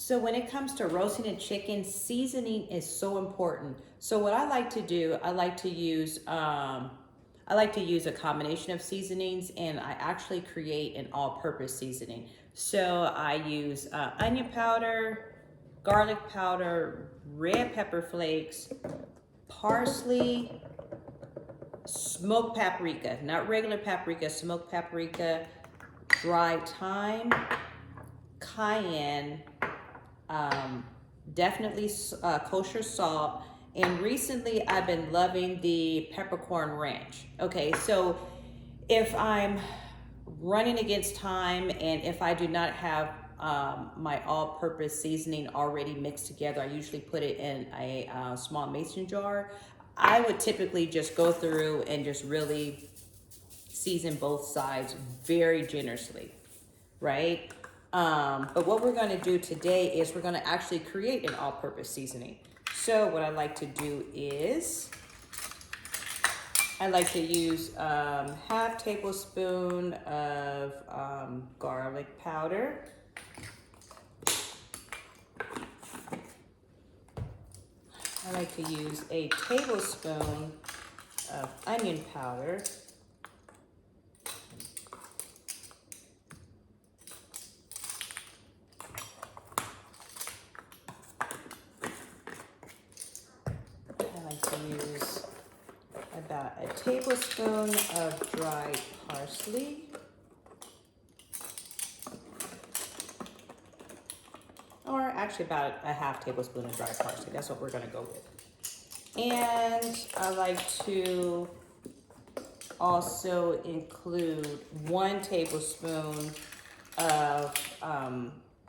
So when it comes to roasting a chicken, seasoning is so important. So what I like to do, I like to use a combination of seasonings, and I actually create an all-purpose seasoning. So I use onion powder, garlic powder, red pepper flakes, parsley, smoked paprika, not regular paprika, smoked paprika, dry thyme, cayenne, um, definitely kosher salt. And recently I've been loving the peppercorn ranch. Okay, so if I'm running against time and if I do not have my all-purpose seasoning already mixed together, I usually put it in a small mason jar. I would typically just go through and just really season both sides very generously, right? But what we're going to do today is we're going to actually create an all-purpose seasoning. So what I like to do is I like to use half tablespoon of garlic powder. I like to use a tablespoon of onion powder. I like to use about a tablespoon of dried parsley. Or actually about a half tablespoon of dried parsley. That's what we're gonna go with. And I like to also include 1 tablespoon of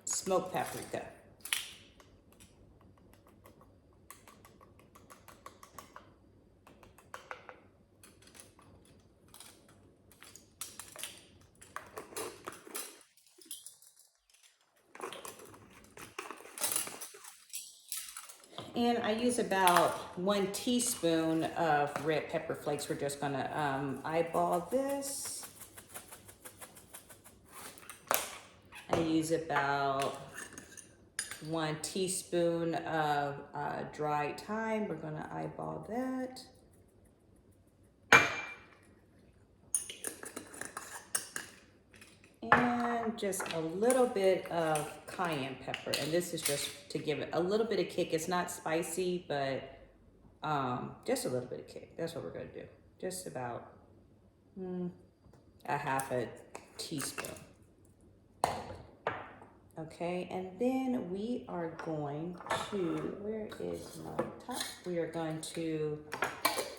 smoked paprika. And I use about 1 teaspoon of red pepper flakes. We're just gonna eyeball this. I use about 1 teaspoon of dried thyme. We're gonna eyeball that. And just a little bit of cayenne pepper. And this is just to give it a little bit of kick. It's not spicy, but just a little bit of kick. That's what we're gonna do. Just about a half a teaspoon. Okay, and then we are going to, where is my top? We are going to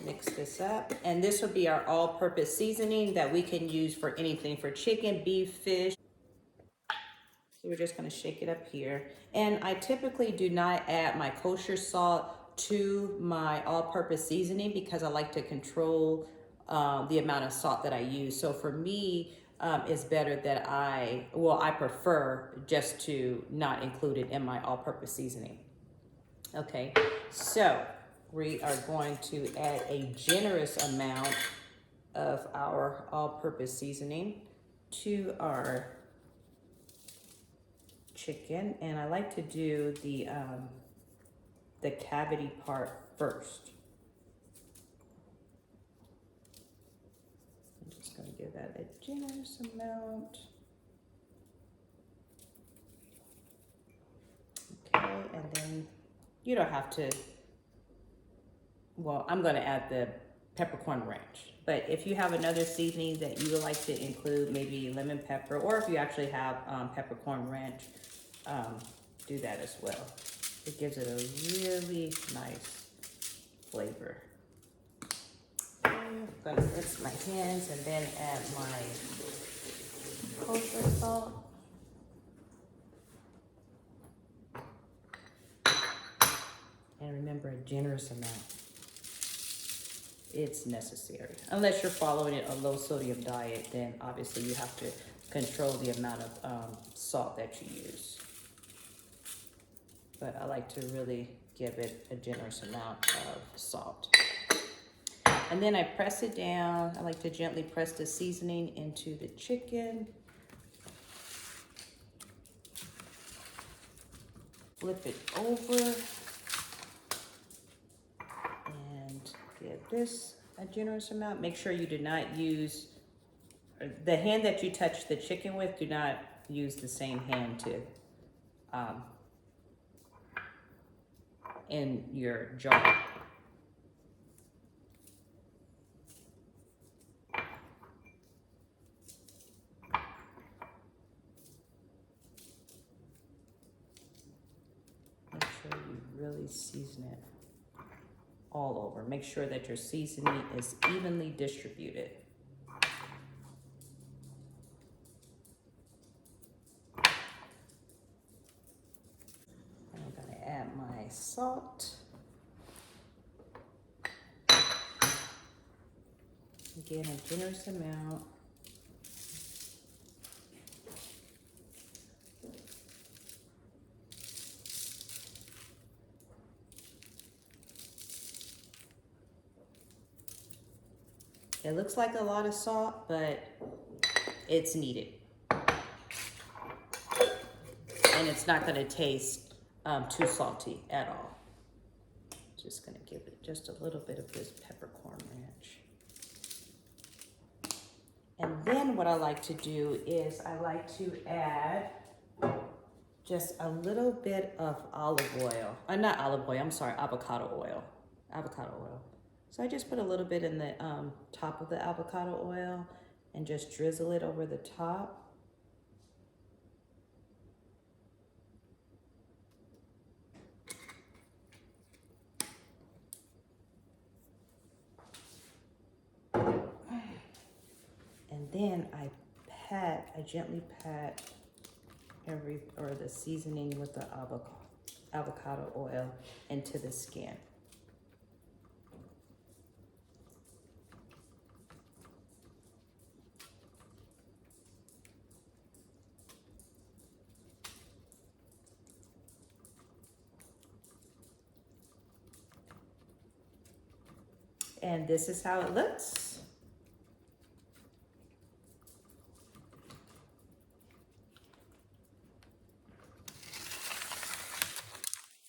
mix this up. And this will be our all-purpose seasoning that we can use for anything, for chicken, beef, fish. So we're just gonna shake it up here. And I typically do not add my kosher salt to my all-purpose seasoning because I like to control the amount of salt that I use. So for me, it's better that I prefer just to not include it in my all-purpose seasoning. Okay, so we are going to add a generous amount of our all-purpose seasoning to our chicken, and I like to do the cavity part first. I'm just going to give that a generous amount. Okay, and then you don't have to, well, I'm going to add the peppercorn ranch. But if you have another seasoning that you would like to include, maybe lemon pepper, or if you actually have peppercorn ranch, do that as well. It gives it a really nice flavor. Okay, I'm gonna rinse my hands and then add my kosher salt. And remember, a generous amount. It's necessary. Unless you're following a low sodium diet, then obviously you have to control the amount of salt that you use. But I like to really give it a generous amount of salt. And then I press it down. I like to gently press the seasoning into the chicken. flip it over and give this a generous amount. Make sure you do not use, the hand that you touch the chicken with, do not use the same hand to in your jar. Make sure you really season it all over. Make sure that your seasoning is evenly distributed. I'm gonna add my salt. Again, a generous amount. It looks like a lot of salt, but it's needed. And it's not gonna taste too salty at all. Just gonna give it just a little bit of this peppercorn ranch. And then what I like to do is I like to add just a little bit of olive oil. Not olive oil, I'm sorry, avocado oil. Avocado oil. So I just put a little bit in the top of the avocado oil and just drizzle it over the top. And then I gently pat the seasoning with the avocado oil into the skin. And this is how it looks.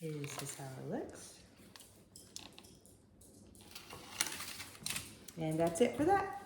This is how it looks. And that's it for that.